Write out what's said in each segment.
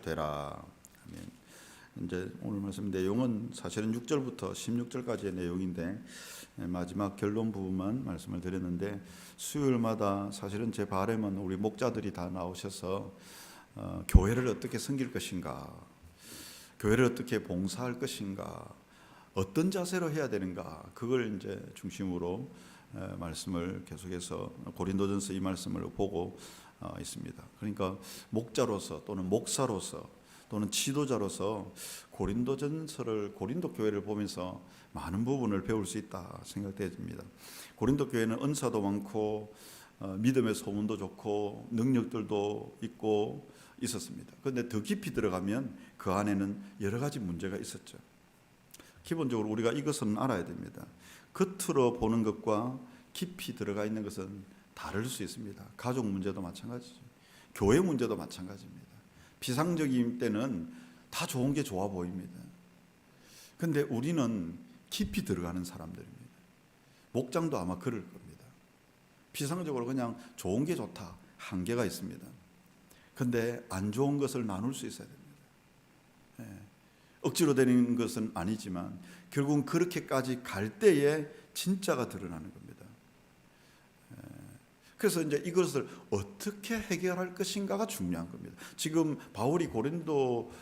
되라. 아멘. 이제 오늘 말씀 내용은 사실은 6절부터 16절까지의 내용인데 마지막 결론 부분만 말씀을 드렸는데, 수요일마다 사실은 제 바람은 우리 목자들이 다 나오셔서 교회를 어떻게 섬길 것인가, 교회를 어떻게 봉사할 것인가, 어떤 자세로 해야 되는가, 그걸 이제 중심으로 말씀을 계속해서 고린도전서 이 말씀을 보고 있습니다. 그러니까 목자로서 또는 목사로서 또는 지도자로서 고린도전서를, 고린도 교회를 보면서 많은 부분을 배울 수 있다 생각됩니다. 고린도 교회는 은사도 많고 믿음의 소문도 좋고 능력들도 있고 있었습니다. 그런데 더 깊이 들어가면 그 안에는 여러 가지 문제가 있었죠. 기본적으로 우리가 이것은 알아야 됩니다. 겉으로 보는 것과 깊이 들어가 있는 것은 다를 수 있습니다. 가족 문제도 마찬가지죠. 교회 문제도 마찬가지입니다. 비상적인 때는 다 좋은 게 좋아 보입니다. 그런데 우리는 깊이 들어가는 사람들입니다. 목장도 아마 그럴 겁니다. 비상적으로 그냥 좋은 게 좋다, 한계가 있습니다. 그런데 안 좋은 것을 나눌 수 있어야 됩니다. 억지로 되는 것은 아니지만 결국은 그렇게까지 갈 때에 진짜가 드러나는 겁니다. 그래서 이제 이것을 어떻게 해결할 것인가가 중요한 겁니다. 지금 바울이 고린도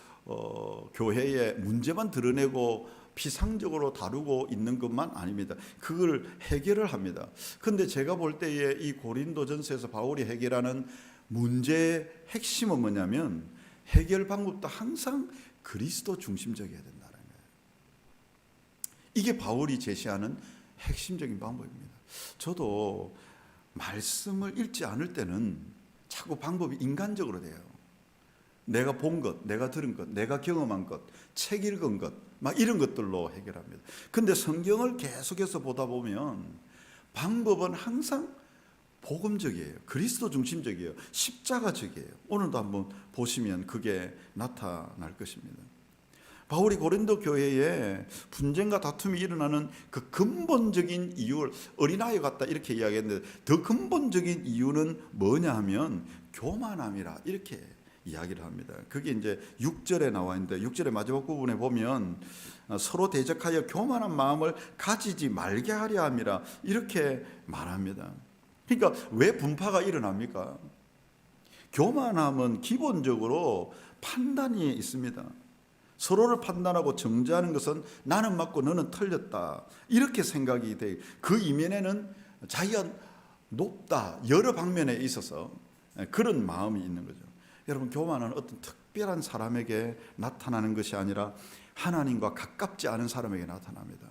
교회의 문제만 드러내고 피상적으로 다루고 있는 것만 아닙니다. 그걸 해결을 합니다. 그런데 제가 볼 때에 이 고린도전서에서 바울이 해결하는 문제의 핵심은 뭐냐면, 해결 방법도 항상 그리스도 중심적이어야 된다는 거예요. 이게 바울이 제시하는 핵심적인 방법입니다. 저도 말씀을 읽지 않을 때는 자꾸 방법이 인간적으로 돼요. 내가 본 것, 내가 들은 것, 내가 경험한 것, 책 읽은 것, 막 이런 것들로 해결합니다. 근데 성경을 계속해서 보다 보면 방법은 항상 복음적이에요. 그리스도 중심적이에요. 십자가적이에요. 오늘도 한번 보시면 그게 나타날 것입니다. 바울이 고린도 교회에 분쟁과 다툼이 일어나는 그 근본적인 이유를 어린아이 같다 이렇게 이야기했는데, 더 근본적인 이유는 뭐냐 하면 교만함이라 이렇게 이야기를 합니다. 그게 이제 6절에 나와 있는데, 6절의 마지막 부분에 보면 서로 대적하여 교만한 마음을 가지지 말게 하려 함이라 이렇게 말합니다. 그러니까 왜 분파가 일어납니까? 교만함은 기본적으로 판단이 있습니다. 서로를 판단하고 정죄하는 것은 나는 맞고 너는 틀렸다 이렇게 생각이 돼요. 그 이면에는 자기가 높다, 여러 방면에 있어서 그런 마음이 있는 거죠. 여러분, 교만은 어떤 특별한 사람에게 나타나는 것이 아니라 하나님과 가깝지 않은 사람에게 나타납니다.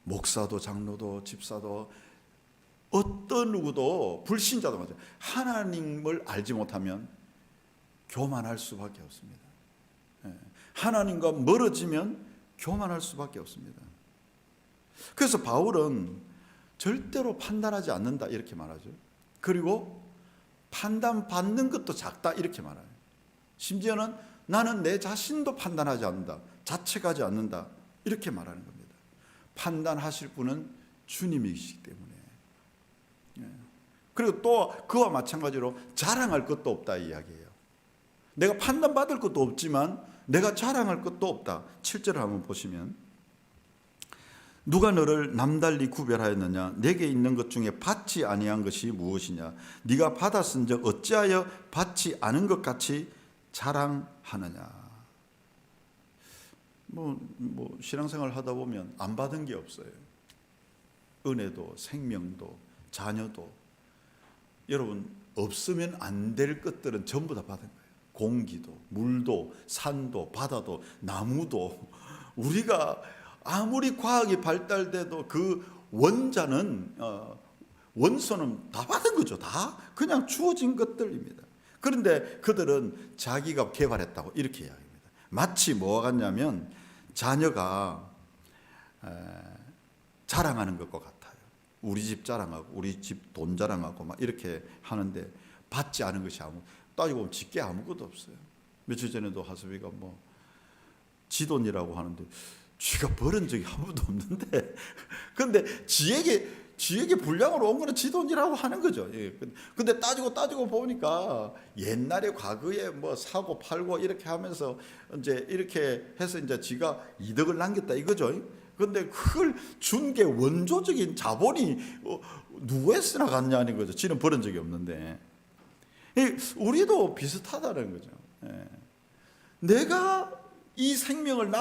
목사도 장로도 집사도 어떤 누구도, 불신자도 마찬가지예요. 하나님을 알지 못하면 교만할 수밖에 없습니다. 하나님과 멀어지면 교만할 수밖에 없습니다. 그래서 바울은 절대로 판단하지 않는다 이렇게 말하죠. 그리고 판단받는 것도 작다 이렇게 말해요. 심지어는 나는 내 자신도 판단하지 않는다, 자책하지 않는다 이렇게 말하는 겁니다. 판단하실 분은 주님이시기 때문에. 그리고 또 그와 마찬가지로 자랑할 것도 없다 이야기예요. 내가 판단받을 것도 없지만 내가 자랑할 것도 없다. 7절을 한번 보시면, 누가 너를 남달리 구별하였느냐? 내게 있는 것 중에 받지 아니한 것이 무엇이냐? 네가 받았은즉 어찌하여 받지 않은 것 같이 자랑하느냐? 신앙생활 하다 보면 안 받은 게 없어요. 은혜도, 생명도, 자녀도. 여러분, 없으면 안 될 것들은 전부 다 받은 거예요. 공기도, 물도, 산도, 바다도, 나무도. 우리가 아무리 과학이 발달돼도 그 원자는, 원소는 다 받은 거죠. 다 그냥 주어진 것들입니다. 그런데 그들은 자기가 개발했다고 이렇게 이야기합니다. 마치 뭐와 같냐면 자녀가 자랑하는 것과 같아요. 우리 집 자랑하고 우리 집 돈 자랑하고 막 이렇게 하는데 받지 않은 것이 따지고 보면 지 게 아무것도 없어요. 며칠 전에도 하수비가 지 돈이라고 하는데 쥐가 벌은 적이 한 번도 없는데, 그런데 지에게 지에게 불량으로 온 거는 지 돈이라고 하는 거죠. 예. 근데 따지고 보니까 옛날에 과거에 뭐 사고 팔고 이렇게 하면서 이제 이렇게 해서 이제 지가 이득을 남겼다 이거죠. 근데 그걸 준 게 원조적인 자본이 누구에서 나갔냐는 거죠. 지는 벌은 적이 없는데. 우리도 비슷하다는 거죠. 예. 내가 이 생명을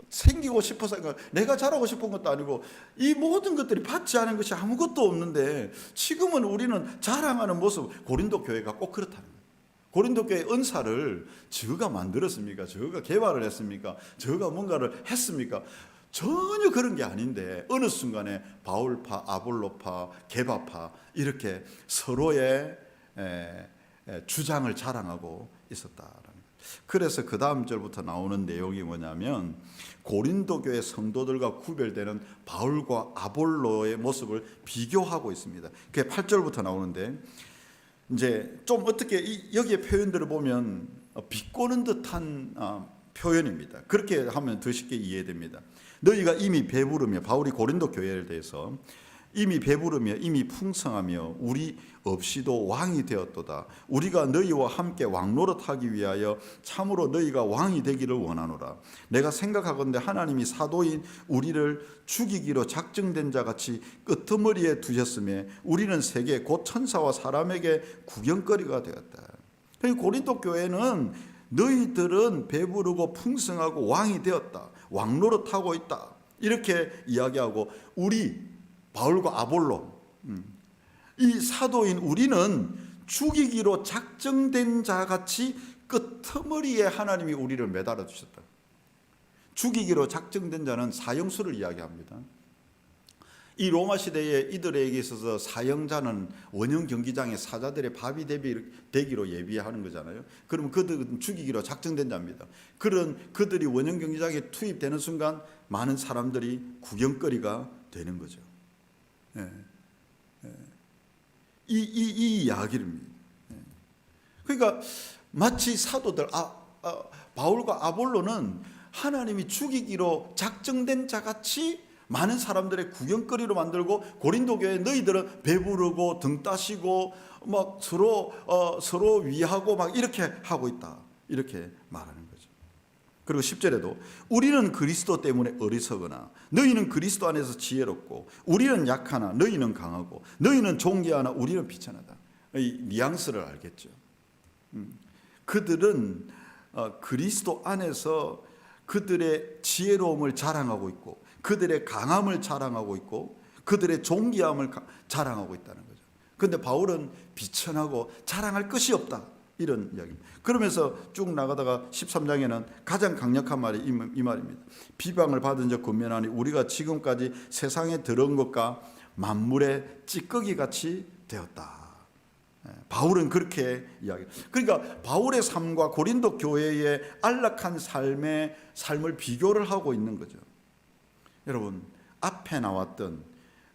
생기고 싶어서 내가 자라고 싶은 것도 아니고 이 모든 것들이 받지 않은 것이 아무것도 없는데 지금은 우리는 자랑하는 모습, 고린도 교회가 꼭 그렇다는 거예요. 고린도 교회 은사를 저가 만들었습니까? 저가 개발을 했습니까? 저가 뭔가를 했습니까? 전혀 그런 게 아닌데 어느 순간에 바울파, 아볼로파, 게바파 이렇게 서로의 주장을 자랑하고 있었다라는 거예요. 그래서 그 다음 절부터 나오는 내용이 뭐냐면 고린도 교회 성도들과 구별되는 바울과 아볼로의 모습을 비교하고 있습니다. 그게 8절부터 나오는데 이제 좀 어떻게 여기에 표현들을 보면 비꼬는 듯한 표현입니다. 그렇게 하면 더 쉽게 이해됩니다. 너희가 이미 배부르며, 바울이 고린도 교회에 대해서 이미 배부르며 이미 풍성하며 우리 없이도 왕이 되었도다. 우리가 너희와 함께 왕노릇하기 위하여 참으로 너희가 왕이 되기를 원하노라. 내가 생각하건대 하나님이 사도인 우리를 죽이기로 작정된 자같이 끄트머리에 두셨으며 우리는 세계 곧 천사와 사람에게 구경거리가 되었다. 고린도 교회는 너희들은 배부르고 풍성하고 왕이 되었다. 왕노릇하고 있다. 이렇게 이야기하고 우리 바울과 아볼로 이 사도인 우리는 죽이기로 작정된 자같이 끄트머리에 하나님이 우리를 매달아 주셨다. 죽이기로 작정된 자는 사형수를 이야기합니다. 이 로마 시대에 이들에게 있어서 사형자는 원형 경기장의 사자들의 밥이 되기로 예비하는 거잖아요. 그러면 그들은 죽이기로 작정된 자입니다. 그들이 원형 경기장에 투입되는 순간 많은 사람들이 구경거리가 되는 거죠. 이 이야기입니다. 그러니까 마치 사도들 바울과 아볼로는 하나님이 죽이기로 작정된 자같이 많은 사람들의 구경거리로 만들고 고린도 교회 너희들은 배부르고 등 따시고 막 서로 위하고 막 이렇게 하고 있다. 이렇게 말하는 거죠. 그리고 10절에도 우리는 그리스도 때문에 어리석으나 너희는 그리스도 안에서 지혜롭고 우리는 약하나 너희는 강하고 너희는 존귀하나 우리는 비천하다. 이 뉘앙스를 알겠죠. 그들은 그리스도 안에서 그들의 지혜로움을 자랑하고 있고 그들의 강함을 자랑하고 있고 그들의 존귀함을 자랑하고 있다는 거죠. 그런데 바울은 비천하고 자랑할 것이 없다. 이런 이야기입니다. 그러면서 쭉 나가다가 13장에는 가장 강력한 말이 이 말입니다. 비방을 받은 적 근면하니 우리가 지금까지 세상에 들은 것과 만물의 찌꺼기 같이 되었다. 바울은 그렇게 이야기해요. 그러니까 바울의 삶과 고린도 교회의 안락한 삶을 비교를 하고 있는 거죠. 여러분 앞에 나왔던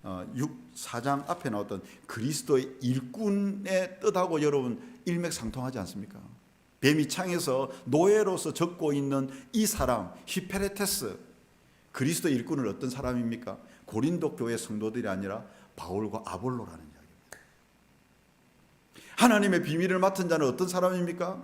4장 앞에 나왔던 그리스도의 일꾼의 뜻하고 여러분 일맥상통하지 않습니까? 뱀이 창에서 노예로서 적고 있는 이 사람 히페레테스 그리스도 일꾼은 어떤 사람입니까? 고린도 교회 성도들이 아니라 바울과 아볼로라는 이야기입니다. 하나님의 비밀을 맡은 자는 어떤 사람입니까?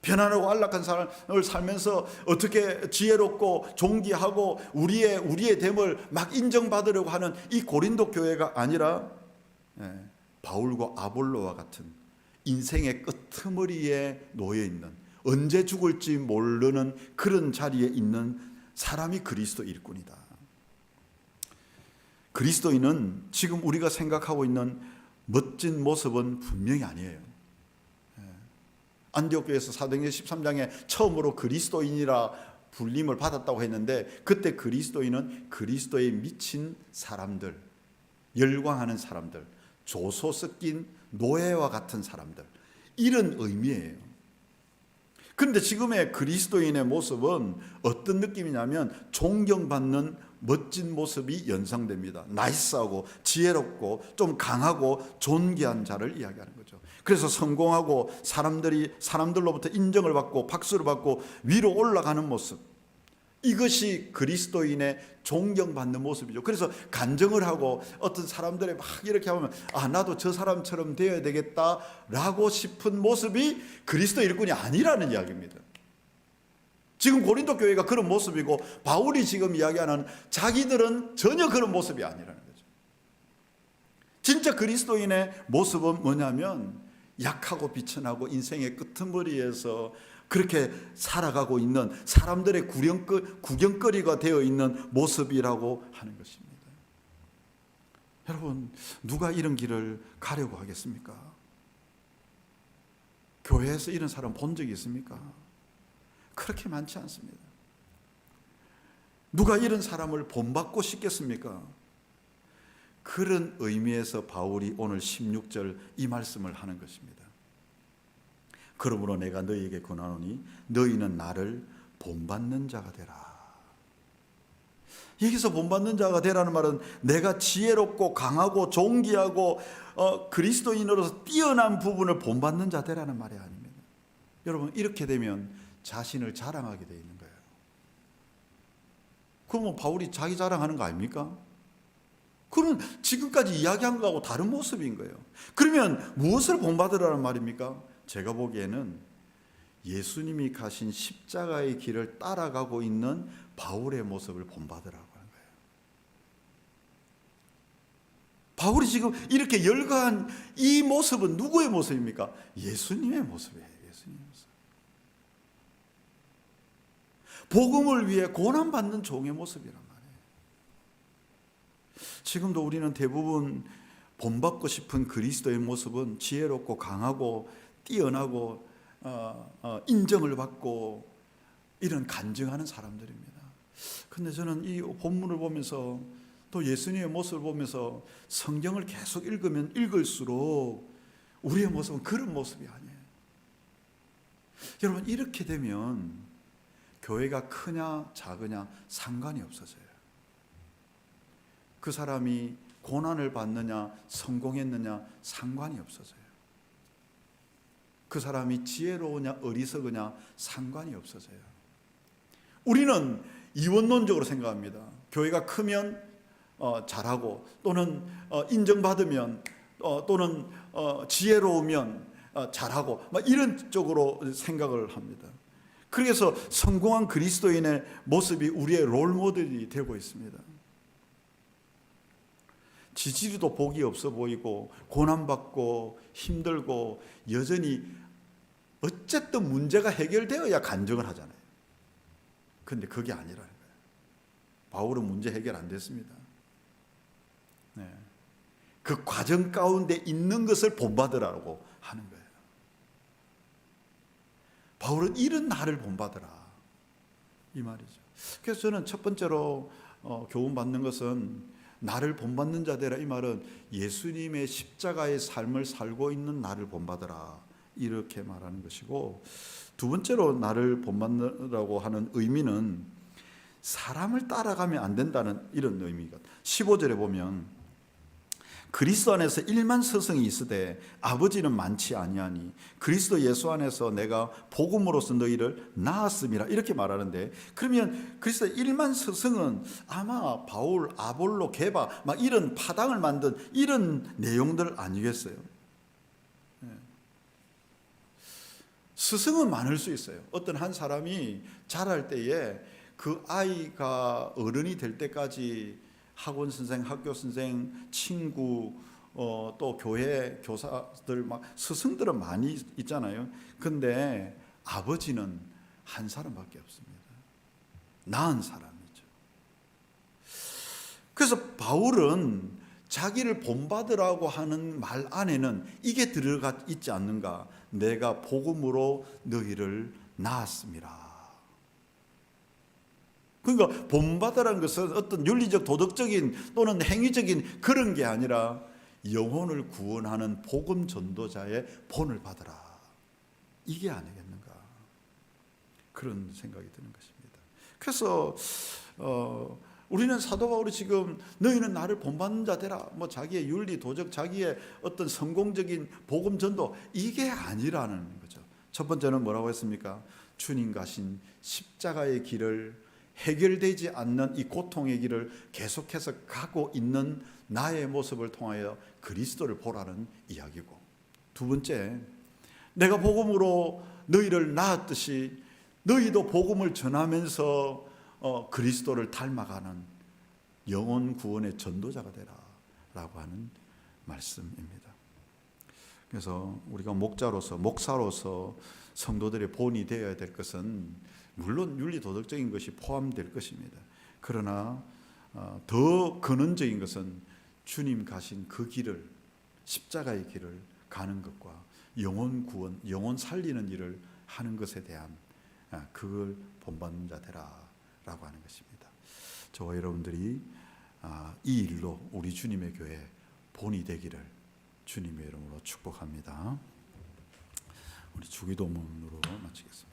편안하고 안락한 삶을 살면서 어떻게 지혜롭고 존귀하고 우리의 됨을 막 인정받으려고 하는 이 고린도 교회가 아니라 바울과 아볼로와 같은 인생의 끄트머리에 놓여 있는 언제 죽을지 모르는 그런 자리에 있는 사람이 그리스도 일꾼이다. 그리스도인은 지금 우리가 생각하고 있는 멋진 모습은 분명히 아니에요. 안디옥 교회에서 사도행전 13장에 처음으로 그리스도인이라 불림을 받았다고 했는데 그때 그리스도인은 그리스도에 미친 사람들, 열광하는 사람들, 조소 섞인 노예와 같은 사람들 이런 의미예요. 그런데 지금의 그리스도인의 모습은 어떤 느낌이냐면 존경받는 멋진 모습이 연상됩니다. 나이스하고 지혜롭고 좀 강하고 존귀한 자를 이야기하는 거죠. 그래서 성공하고 사람들로부터 인정을 받고 박수를 받고 위로 올라가는 모습, 이것이 그리스도인의 존경받는 모습이죠. 그래서 간증을 하고 어떤 사람들이 막 이렇게 하면 나도 저 사람처럼 되어야 되겠다라고 싶은 모습이 그리스도 일꾼이 아니라는 이야기입니다. 지금 고린도 교회가 그런 모습이고 바울이 지금 이야기하는 자기들은 전혀 그런 모습이 아니라는 거죠. 진짜 그리스도인의 모습은 뭐냐면 약하고 비천하고 인생의 끄트머리에서 그렇게 살아가고 있는 사람들의 구경거리가 되어 있는 모습이라고 하는 것입니다. 여러분, 누가 이런 길을 가려고 하겠습니까? 교회에서 이런 사람 본 적이 있습니까? 그렇게 많지 않습니다. 누가 이런 사람을 본받고 싶겠습니까? 그런 의미에서 바울이 오늘 16절 이 말씀을 하는 것입니다. 그러므로 내가 너희에게 권하노니 너희는 나를 본받는 자가 되라. 여기서 본받는 자가 되라는 말은 내가 지혜롭고 강하고 존귀하고 그리스도인으로서 뛰어난 부분을 본받는 자 되라는 말이 아닙니다. 여러분, 이렇게 되면 자신을 자랑하게 되어 있는 거예요. 그러면 바울이 자기 자랑하는 거 아닙니까? 그건 지금까지 이야기한 거하고 다른 모습인 거예요. 그러면 무엇을 본받으라는 말입니까? 제가 보기에는 예수님이 가신 십자가의 길을 따라가고 있는 바울의 모습을 본받으라고 하는 거예요. 바울이 지금 이렇게 열거한 이 모습은 누구의 모습입니까? 예수님의 모습이에요. 예수님의 모습. 복음을 위해 고난받는 종의 모습이란 말이에요. 지금도 우리는 대부분 본받고 싶은 그리스도의 모습은 지혜롭고 강하고 뛰어나고 인정을 받고 이런 간증하는 사람들입니다. 그런데 저는 이 본문을 보면서 또 예수님의 모습을 보면서 성경을 계속 읽으면 읽을수록 우리의 모습은 그런 모습이 아니에요. 여러분, 이렇게 되면 교회가 크냐 작으냐 상관이 없어져요. 그 사람이 고난을 받느냐 성공했느냐 상관이 없어져요. 그 사람이 지혜로우냐 어리석으냐 상관이 없어져요. 우리는 이원론적으로 생각합니다. 교회가 크면 잘하고 또는 인정받으면 또는 지혜로우면 잘하고 막 이런 쪽으로 생각을 합니다. 그래서 성공한 그리스도인의 모습이 우리의 롤모델이 되고 있습니다. 지지리도 복이 없어 보이고 고난받고 힘들고 여전히 어쨌든 문제가 해결되어야 간증을 하잖아요. 그런데 그게 아니라는 거예요. 바울은 문제 해결 안 됐습니다. 네. 그 과정 가운데 있는 것을 본받으라고 하는 거예요. 바울은 이런 나를 본받으라 이 말이죠. 그래서 저는 첫 번째로 교훈받는 것은 나를 본받는 자 되라 이 말은 예수님의 십자가의 삶을 살고 있는 나를 본받으라 이렇게 말하는 것이고, 두 번째로 나를 본받으라고 하는 의미는 사람을 따라가면 안 된다는 이런 의미가 15절에 보면 그리스도 안에서 1만 스승이 있으되 아버지는 많지 아니하니 그리스도 예수 안에서 내가 복음으로써 너희를 낳았음이라 이렇게 말하는데, 그러면 그리스도 1만 스승은 아마 바울, 아볼로, 게바 막 이런 파당을 만든 이런 내용들 아니겠어요? 스승은 많을 수 있어요. 어떤 한 사람이 자랄 때에 그 아이가 어른이 될 때까지 학원 선생, 학교 선생, 친구, 또 교회 교사들 막 스승들은 많이 있잖아요. 근데 아버지는 한 사람밖에 없습니다. 낳은 사람이죠. 그래서 바울은 자기를 본받으라고 하는 말 안에는 이게 들어가 있지 않는가? 내가 복음으로 너희를 낳았습니다. 그러니까 본받으라는 것은 어떤 윤리적 도덕적인 또는 행위적인 그런 게 아니라 영혼을 구원하는 복음 전도자의 본을 받으라, 이게 아니겠는가 그런 생각이 드는 것입니다. 그래서 우리는 사도 바울이 지금 너희는 나를 본받는 자 되라, 뭐 자기의 윤리 도적, 자기의 어떤 성공적인 복음 전도, 이게 아니라는 거죠. 첫 번째는 뭐라고 했습니까? 주님 가신 십자가의 길을 해결되지 않는 이 고통의 길을 계속해서 가고 있는 나의 모습을 통하여 그리스도를 보라는 이야기고, 두 번째, 내가 복음으로 너희를 낳았듯이 너희도 복음을 전하면서 그리스도를 닮아가는 영혼 구원의 전도자가 되라 라고 하는 말씀입니다. 그래서 우리가 목사로서 성도들의 본이 되어야 될 것은 물론 윤리도덕적인 것이 포함될 것입니다. 그러나 더 근원적인 것은 주님 가신 그 길을, 십자가의 길을 가는 것과 영혼 구원, 영혼 살리는 일을 하는 것에 대한 그걸 본받는 자 되라라고 하는 것입니다. 저와 여러분들이 이 일로 우리 주님의 교회 본이 되기를 주님의 이름으로 축복합니다. 우리 주기도문으로 마치겠습니다.